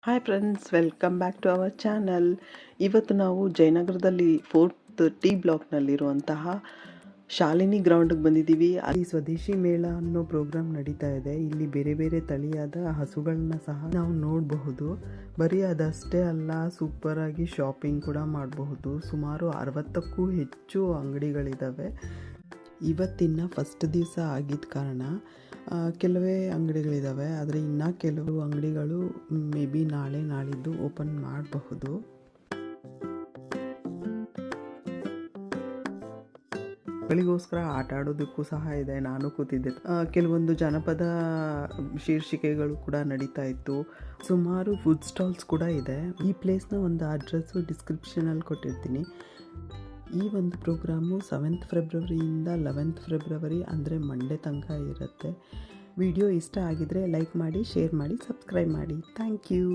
Hi friends, welcome back to our channel. ಇವತ್ತು ನಾವು ಜಯನಗರದಲ್ಲಿ 4th T ಬ್ಲಾಕ್ನಲ್ಲಿರುವಂತಹ Shalini ಗ್ರೌಂಡ್ಗೆ ಬಂದಿದ್ದೀವಿ. ಅಲ್ಲಿ ಸ್ವದೇಶಿ ಮೇಳ ಅನ್ನೋ ಪ್ರೋಗ್ರಾಮ್ ನಡೀತಾ ಇದೆ. ಇಲ್ಲಿ ಬೇರೆ ಬೇರೆ ತಳಿಯಾದ ಹಸುಗಳನ್ನ ಸಹ ನಾವು ನೋಡಬಹುದು. ಬರೀ ಅದಷ್ಟೇ ಅಲ್ಲ, ಸೂಪರ್ ಆಗಿ ಶಾಪಿಂಗ್ ಕೂಡ ಮಾಡಬಹುದು. ಸುಮಾರು 60ಕ್ಕೂ ಹೆಚ್ಚು ಅಂಗಡಿಗಳಿದ್ದಾವೆ. ಇವತ್ತಿನ ಫಸ್ಟ್ ದಿವಸ ಆಗಿದ್ದ ಕಾರಣ ಕೆಲವೇ ಅಂಗಡಿಗಳಿದ್ದಾವೆ, ಆದರೆ ಇನ್ನು ಕೆಲವು ಅಂಗಡಿಗಳು ಮೇ ಬಿ ನಾಳೆ ನಾಳಿದ್ದು ಓಪನ್ ಮಾಡಬಹುದು. ಮಕ್ಕಳಿಗೋಸ್ಕರ ಆಟ ಆಡೋದಕ್ಕೂ ಸಹ ಇದೆ. ನಾನು ಕೂತಿದ್ದೆ. ಕೆಲವೊಂದು ಜನಪದ ಶೀರ್ಷಿಕೆಗಳು ಕೂಡ ನಡೀತಾ ಇತ್ತು. ಸುಮಾರು ಫುಡ್ ಸ್ಟಾಲ್ಸ್ ಕೂಡ ಇದೆ. ಈ ಪ್ಲೇಸ್ನ ಒಂದು ಅಡ್ರೆಸ್ಸು ಡಿಸ್ಕ್ರಿಪ್ಷನಲ್ಲಿ ಕೊಟ್ಟಿರ್ತೀನಿ. ಈ ಒಂದು ಪ್ರೋಗ್ರಾಮು 7th ಫೆಬ್ರವರಿಯಿಂದ 11th ಫೆಬ್ರವರಿ ಅಂದರೆ ಮಂಡೇ ತನಕ ಇರುತ್ತೆ. ವಿಡಿಯೋ ಇಷ್ಟ ಆಗಿದರೆ ಲೈಕ್ ಮಾಡಿ, ಶೇರ್ ಮಾಡಿ, ಸಬ್ಸ್ಕ್ರೈಬ್ ಮಾಡಿ. Thank you.